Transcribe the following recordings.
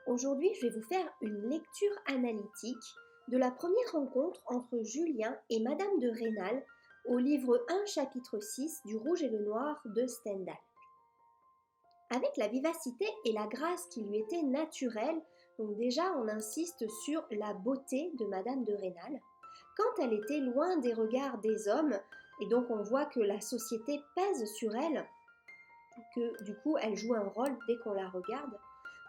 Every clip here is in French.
Aujourd'hui, je vais vous faire une lecture analytique de la première rencontre entre Julien et Madame de Rênal au livre 1, chapitre 6 du Rouge et le Noir de Stendhal. Avec la vivacité et la grâce qui lui étaient naturelles, donc déjà on insiste sur la beauté de Madame de Rênal, quand elle était loin des regards des hommes, et donc on voit que la société pèse sur elle, que du coup elle joue un rôle dès qu'on la regarde.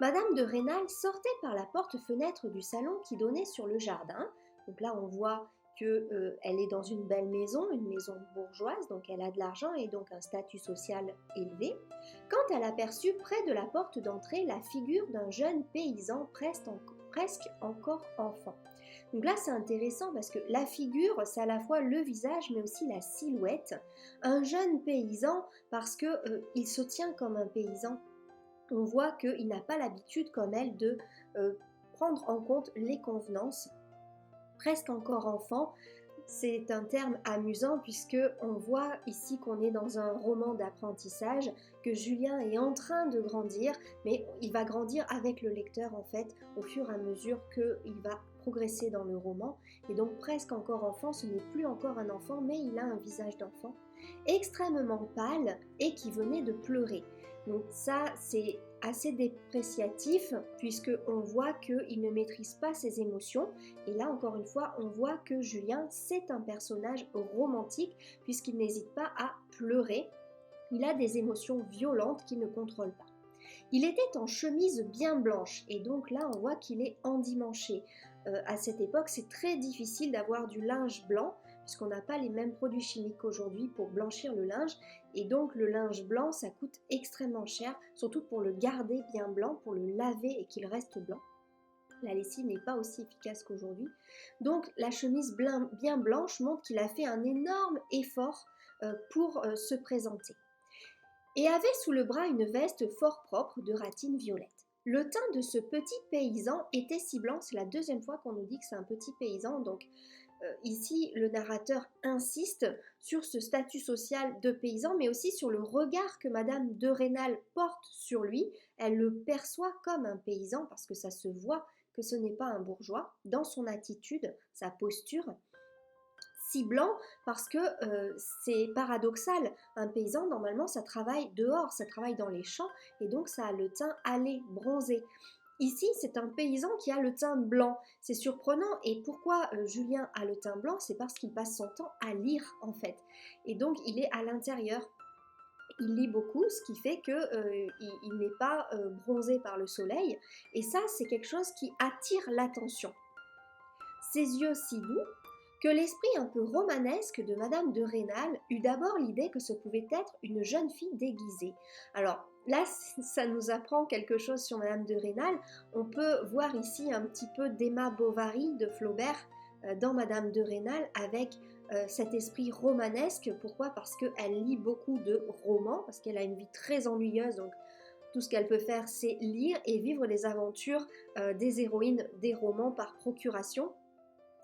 Madame de Rênal sortait par la porte-fenêtre du salon qui donnait sur le jardin. Donc là on voit qu'elle est dans une belle maison, une maison bourgeoise, donc elle a de l'argent et donc un statut social élevé. Quand elle aperçut près de la porte d'entrée la figure d'un jeune paysan presque encore enfant. Donc là c'est intéressant parce que la figure c'est à la fois le visage mais aussi la silhouette. Un jeune paysan parce qu'il se tient comme un paysan. On voit qu'il n'a pas l'habitude comme elle de prendre en compte les convenances. Presque encore enfant, c'est un terme amusant puisque on voit ici qu'on est dans un roman d'apprentissage, que Julien est en train de grandir, mais il va grandir avec le lecteur en fait au fur et à mesure qu'il va progresser dans le roman. Et donc presque encore enfant, ce n'est plus encore un enfant, mais il a un visage d'enfant, extrêmement pâle et qui venait de pleurer. Donc ça, c'est assez dépréciatif puisqu'on voit qu'il ne maîtrise pas ses émotions. Et là, encore une fois, on voit que Julien, c'est un personnage romantique puisqu'il n'hésite pas à pleurer. Il a des émotions violentes qu'il ne contrôle pas. Il était en chemise bien blanche et donc là, on voit qu'il est endimanché. À cette époque, c'est très difficile d'avoir du linge blanc puisqu'on n'a pas les mêmes produits chimiques qu'aujourd'hui pour blanchir le linge. Et donc le linge blanc, ça coûte extrêmement cher, surtout pour le garder bien blanc, pour le laver et qu'il reste blanc. La lessive n'est pas aussi efficace qu'aujourd'hui. Donc la chemise bien blanche montre qu'il a fait un énorme effort pour se présenter. Et avait sous le bras une veste fort propre de ratine violette. Le teint de ce petit paysan était si blanc, c'est la deuxième fois qu'on nous dit que c'est un petit paysan, donc ici le narrateur insiste sur ce statut social de paysan, mais aussi sur le regard que Madame de Rênal porte sur lui. Elle le perçoit comme un paysan parce que ça se voit que ce n'est pas un bourgeois dans son attitude, sa posture. Si blanc parce que c'est paradoxal. Un paysan, normalement, ça travaille dehors, ça travaille dans les champs et donc ça a le teint hâlé, bronzé. Ici, c'est un paysan qui a le teint blanc. C'est surprenant. Et pourquoi Julien a le teint blanc? C'est parce qu'il passe son temps à lire, en fait. Et donc, il est à l'intérieur. Il lit beaucoup, ce qui fait qu'il n'est pas bronzé par le soleil. Et ça, c'est quelque chose qui attire l'attention. Ses yeux si doux, que l'esprit un peu romanesque de Madame de Rênal eut d'abord l'idée que ce pouvait être une jeune fille déguisée. Alors là, ça nous apprend quelque chose sur Madame de Rênal. On peut voir ici un petit peu d'Emma Bovary de Flaubert dans Madame de Rênal avec cet esprit romanesque. Pourquoi? Parce qu'elle lit beaucoup de romans, parce qu'elle a une vie très ennuyeuse, donc tout ce qu'elle peut faire, c'est lire et vivre les aventures des héroïnes des romans par procuration.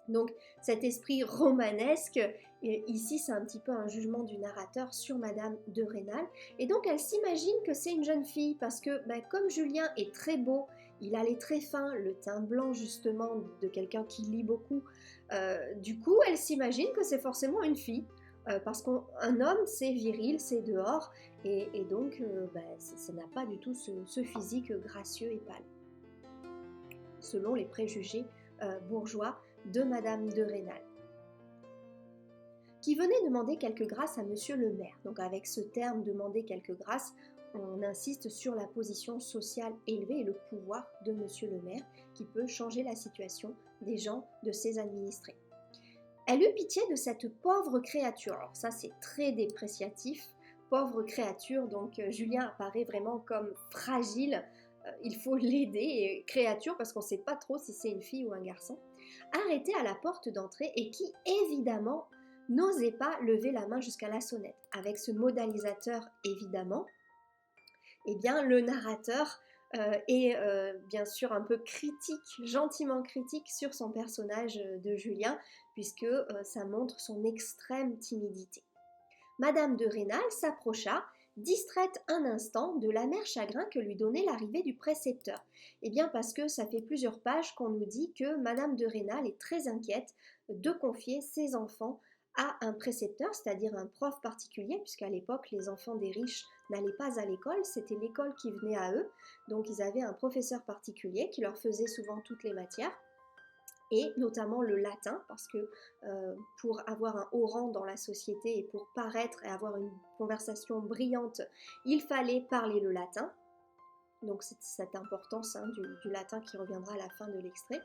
Donc cet esprit romanesque, ici c'est un petit peu un jugement du narrateur sur Madame de Rênal. Et donc elle s'imagine que c'est une jeune fille parce que comme Julien est très beau, il a les traits fins, le teint blanc justement de quelqu'un qui lit beaucoup, du coup elle s'imagine que c'est forcément une fille. Parce qu'un homme c'est viril, c'est dehors et donc ça n'a pas du tout ce physique gracieux et pâle. Selon les préjugés bourgeois de Madame de Rênal, qui venait demander quelques grâces à Monsieur le maire. Donc avec ce terme « demander quelques grâces », on insiste sur la position sociale élevée et le pouvoir de Monsieur le maire qui peut changer la situation des gens, de ses administrés. Elle eut pitié de cette pauvre créature. Alors ça c'est très dépréciatif, pauvre créature, donc Julien apparaît vraiment comme fragile. Il faut l'aider, et créature parce qu'on ne sait pas trop si c'est une fille ou un garçon, arrêté à la porte d'entrée et qui évidemment n'osait pas lever la main jusqu'à la sonnette. Avec ce modalisateur évidemment, eh bien le narrateur est bien sûr un peu critique, gentiment critique sur son personnage de Julien, puisque ça montre son extrême timidité. Madame de Rênal s'approcha distraite un instant de l'amer chagrin que lui donnait l'arrivée du précepteur. Eh bien parce que ça fait plusieurs pages qu'on nous dit que Madame de Rênal est très inquiète de confier ses enfants à un précepteur, c'est-à-dire un prof particulier, puisqu'à l'époque les enfants des riches n'allaient pas à l'école, c'était l'école qui venait à eux, donc ils avaient un professeur particulier qui leur faisait souvent toutes les matières, et notamment le latin, parce que pour avoir un haut rang dans la société et pour paraître et avoir une conversation brillante, il fallait parler le latin. Donc c'est cette importance du latin qui reviendra à la fin de l'extrait.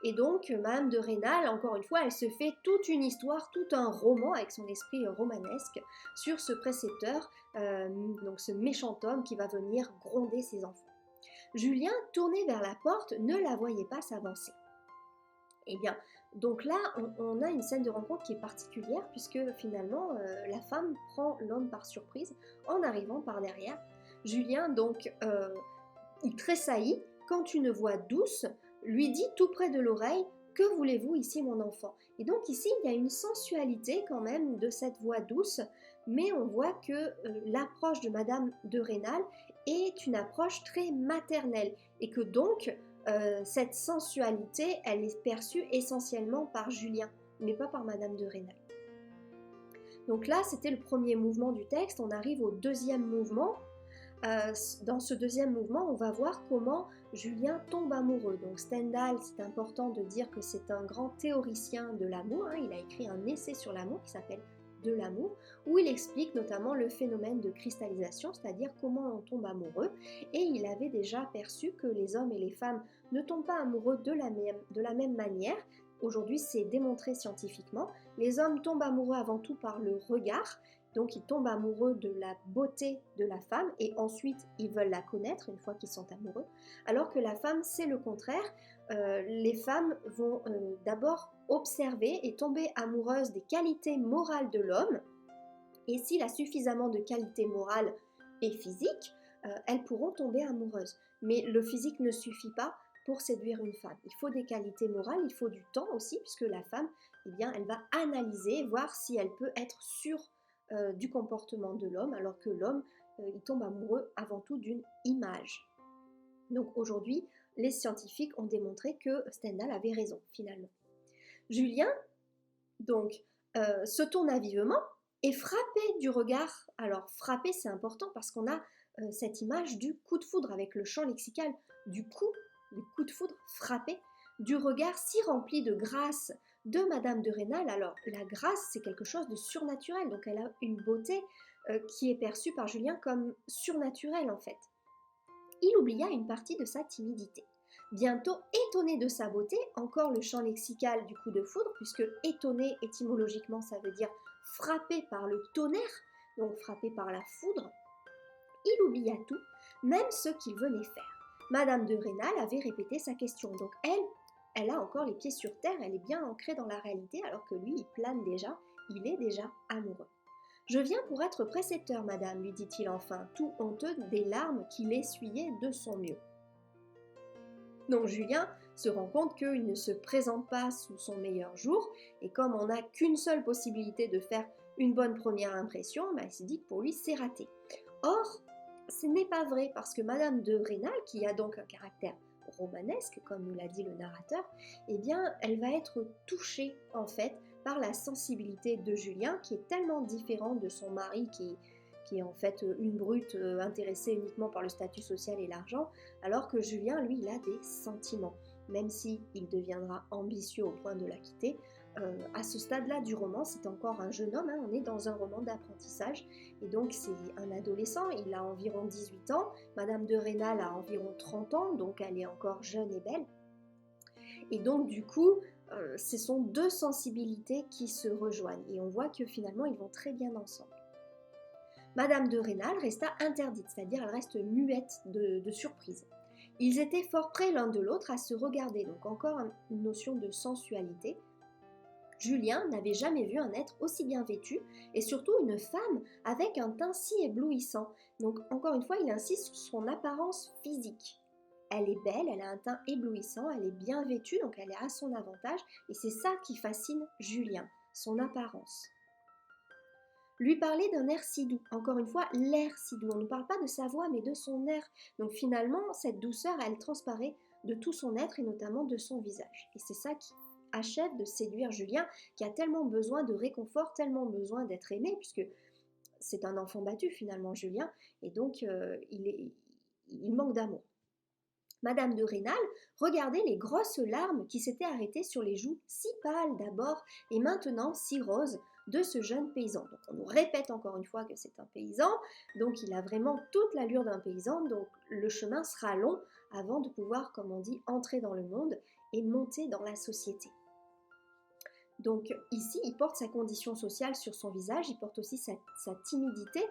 Et donc Madame de Rênal, encore une fois, elle se fait toute une histoire, tout un roman avec son esprit romanesque sur ce précepteur, donc ce méchant homme qui va venir gronder ses enfants. Julien, tourné vers la porte, ne la voyait pas s'avancer. Eh bien, donc là, on a une scène de rencontre qui est particulière puisque finalement, la femme prend l'homme par surprise en arrivant par derrière. Julien, donc, il tressaillit quand une voix douce lui dit tout près de l'oreille: « Que voulez-vous ici, mon enfant ?» Et donc ici, il y a une sensualité quand même de cette voix douce, mais on voit que l'approche de Madame de Rênal est une approche très maternelle et que donc cette sensualité, elle est perçue essentiellement par Julien, mais pas par Madame de Rênal. Donc là, c'était le premier mouvement du texte. On arrive au deuxième mouvement. Dans ce deuxième mouvement, on va voir comment Julien tombe amoureux. Donc Stendhal, c'est important de dire que c'est un grand théoricien de l'amour. Il a écrit un essai sur l'amour qui s'appelle De l'amour, où il explique notamment le phénomène de cristallisation, c'est-à-dire comment on tombe amoureux. Et il avait déjà perçu que les hommes et les femmes ne tombent pas amoureux de la même manière. Aujourd'hui, c'est démontré scientifiquement. Les hommes tombent amoureux avant tout par le regard. Donc ils tombent amoureux de la beauté de la femme et ensuite ils veulent la connaître une fois qu'ils sont amoureux. Alors que la femme, c'est le contraire. Les femmes vont d'abord observer et tomber amoureuses des qualités morales de l'homme. Et s'il a suffisamment de qualités morales et physiques, elles pourront tomber amoureuses. Mais le physique ne suffit pas pour séduire une femme. Il faut des qualités morales, il faut du temps aussi, puisque la femme, eh bien, elle va analyser, voir si elle peut être sûre du comportement de l'homme, alors que l'homme, il tombe amoureux avant tout d'une image. Donc aujourd'hui, les scientifiques ont démontré que Stendhal avait raison, finalement. Julien, donc, se tourna vivement et frappé du regard. Alors, frappé, c'est important parce qu'on a cette image du coup de foudre avec le champ lexical du coup de foudre frappé, du regard si rempli de grâce de Madame de Rênal. Alors, la grâce, c'est quelque chose de surnaturel, donc elle a une beauté qui est perçue par Julien comme surnaturelle en fait. Il oublia une partie de sa timidité. Bientôt étonné de sa beauté, encore le champ lexical du coup de foudre, puisque étonné étymologiquement ça veut dire frappé par le tonnerre, donc frappé par la foudre, il oublia tout, même ce qu'il venait faire. Madame de Rênal avait répété sa question, donc elle a encore les pieds sur terre, elle est bien ancrée dans la réalité, alors que lui, il plane déjà, il est déjà amoureux. « Je viens pour être précepteur, madame, lui dit-il enfin, tout honteux des larmes qu'il essuyait de son mieux. » Donc Julien se rend compte qu'il ne se présente pas sous son meilleur jour, et comme on n'a qu'une seule possibilité de faire une bonne première impression, il se dit que pour lui c'est raté. Or, ce n'est pas vrai, parce que Madame de Rênal, qui a donc un caractère romanesque, comme nous l'a dit le narrateur, eh bien, elle va être touchée, en fait, par la sensibilité de Julien, qui est tellement différent de son mari, qui est en fait une brute intéressée uniquement par le statut social et l'argent, alors que Julien, lui, il a des sentiments. Même s'il deviendra ambitieux au point de la quitter, à ce stade-là du roman, c'est encore un jeune homme, on est dans un roman d'apprentissage, et donc c'est un adolescent, il a environ 18 ans, Madame de Rênal a environ 30 ans, donc elle est encore jeune et belle, et donc du coup, ce sont deux sensibilités qui se rejoignent, et on voit que finalement ils vont très bien ensemble. Madame de Rênal resta interdite, c'est-à-dire elle reste muette de surprise. Ils étaient fort près l'un de l'autre à se regarder, donc encore une notion de sensualité. Julien n'avait jamais vu un être aussi bien vêtu et surtout une femme avec un teint si éblouissant. Donc encore une fois, il insiste sur son apparence physique. Elle est belle, elle a un teint éblouissant, elle est bien vêtue, donc elle est à son avantage et c'est ça qui fascine Julien, son apparence. lui parlait d'un air si doux. Encore une fois, l'air si doux. On ne parle pas de sa voix, mais de son air. Donc finalement, cette douceur, elle transparaît de tout son être et notamment de son visage. Et c'est ça qui achève de séduire Julien, qui a tellement besoin de réconfort, tellement besoin d'être aimé, puisque c'est un enfant battu finalement, Julien, et donc il manque d'amour. Madame de Rênal regardait les grosses larmes qui s'étaient arrêtées sur les joues si pâles d'abord et maintenant si roses de ce jeune paysan. Donc on nous répète encore une fois que c'est un paysan, donc il a vraiment toute l'allure d'un paysan, donc le chemin sera long avant de pouvoir, comme on dit, entrer dans le monde et monter dans la société. Donc ici, il porte sa condition sociale sur son visage, il porte aussi sa timidité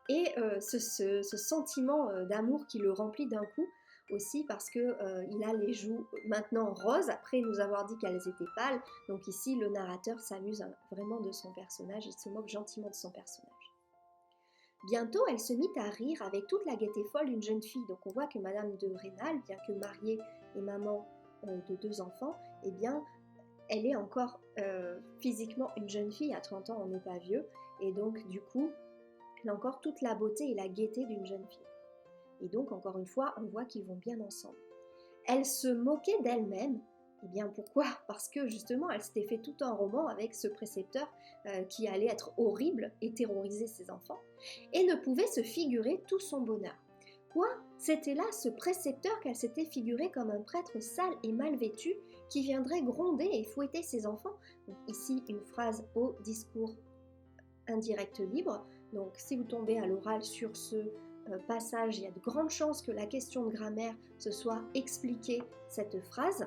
et ce sentiment d'amour qui le remplit d'un coup aussi parce qu'il a les joues maintenant roses après nous avoir dit qu'elles étaient pâles. Donc ici, le narrateur s'amuse vraiment de son personnage, il se moque gentiment de son personnage. Bientôt, elle se mit à rire avec toute la gaieté folle d'une jeune fille. Donc on voit que Madame de Rênal, bien que mariée et maman de 2 enfants, eh bien, elle est encore physiquement une jeune fille, à 30 ans on n'est pas vieux, et donc du coup, elle a encore toute la beauté et la gaieté d'une jeune fille. Et donc encore une fois, on voit qu'ils vont bien ensemble. Elle se moquait d'elle-même, et bien pourquoi ? Parce que justement, elle s'était fait tout un roman avec ce précepteur qui allait être horrible et terroriser ses enfants, et ne pouvait se figurer tout son bonheur. Quoi ? C'était là ce précepteur qu'elle s'était figuré comme un prêtre sale et mal vêtu qui viendrait gronder et fouetter ses enfants. Donc ici, une phrase au discours indirect libre. Donc si vous tombez à l'oral sur ce passage, il y a de grandes chances que la question de grammaire se soit expliquée cette phrase.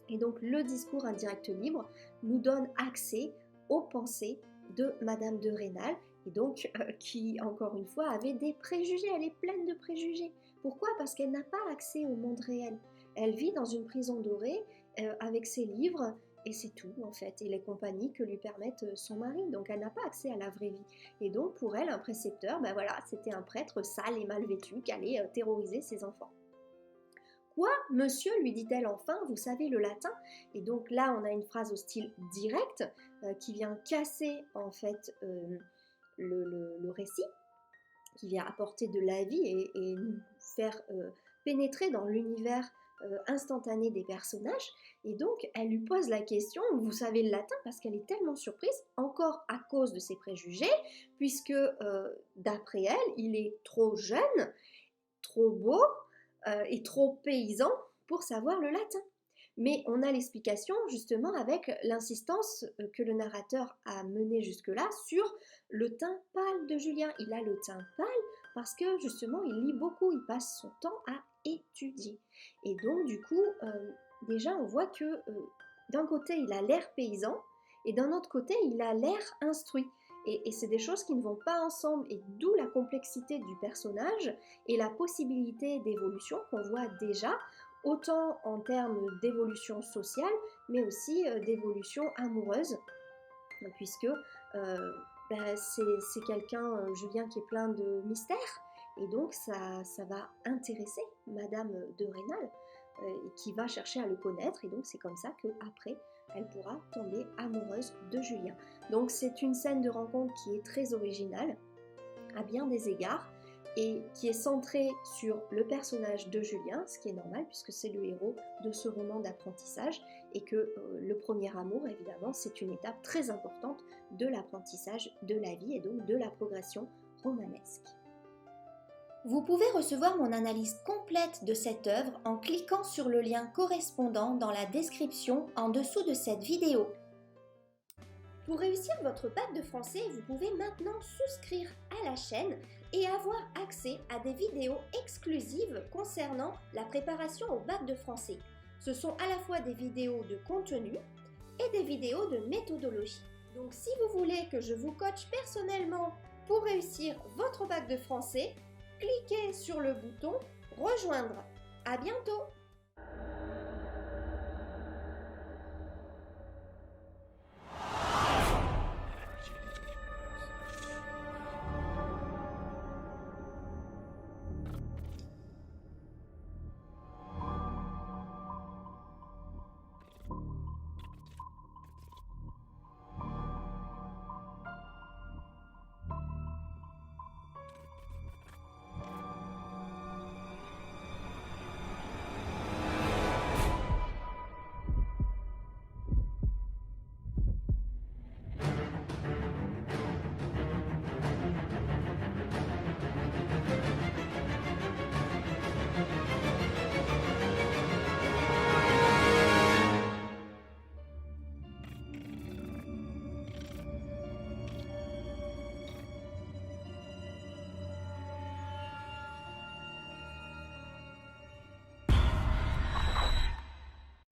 Et donc le discours indirect libre nous donne accès aux pensées de Madame de Rênal, et donc qui, encore une fois, avait des préjugés, elle est pleine de préjugés. Pourquoi ? Parce qu'elle n'a pas accès au monde réel. Elle vit dans une prison dorée avec ses livres, et c'est tout en fait, et les compagnies que lui permettent son mari. Donc elle n'a pas accès à la vraie vie. Et donc pour elle, un précepteur, ben voilà, c'était un prêtre sale et mal vêtu qui allait terroriser ses enfants. Quoi, monsieur, lui dit-elle enfin, vous savez le latin ? Et donc là, on a une phrase au style direct qui vient casser en fait le récit, qui vient apporter de la vie et nous faire pénétrer dans l'univers instantané des personnages. Et donc, elle lui pose la question, vous savez le latin, parce qu'elle est tellement surprise, encore à cause de ses préjugés, puisque d'après elle, il est trop jeune, trop beau, et trop paysan pour savoir le latin. Mais on a l'explication justement avec l'insistance que le narrateur a menée jusque-là sur le teint pâle de Julien. Il a le teint pâle parce que justement il lit beaucoup, il passe son temps à étudier. Et donc du coup, déjà on voit que d'un côté il a l'air paysan et d'un autre côté il a l'air instruit. Et c'est des choses qui ne vont pas ensemble, et d'où la complexité du personnage et la possibilité d'évolution qu'on voit déjà, autant en termes d'évolution sociale, mais aussi d'évolution amoureuse, puisque c'est quelqu'un, Julien, qui est plein de mystères, et donc ça va intéresser Madame de Rênal, qui va chercher à le connaître, et donc c'est comme ça qu'après, elle pourra tomber amoureuse de Julien. Donc c'est une scène de rencontre qui est très originale, à bien des égards, et qui est centrée sur le personnage de Julien, ce qui est normal puisque c'est le héros de ce roman d'apprentissage, et que le premier amour, évidemment, c'est une étape très importante de l'apprentissage de la vie et donc de la progression romanesque. Vous pouvez recevoir mon analyse complète de cette œuvre en cliquant sur le lien correspondant dans la description en dessous de cette vidéo. Pour réussir votre bac de français, vous pouvez maintenant souscrire à la chaîne et avoir accès à des vidéos exclusives concernant la préparation au bac de français. Ce sont à la fois des vidéos de contenu et des vidéos de méthodologie. Donc si vous voulez que je vous coache personnellement pour réussir votre bac de français, cliquez sur le bouton « Rejoindre ». À bientôt!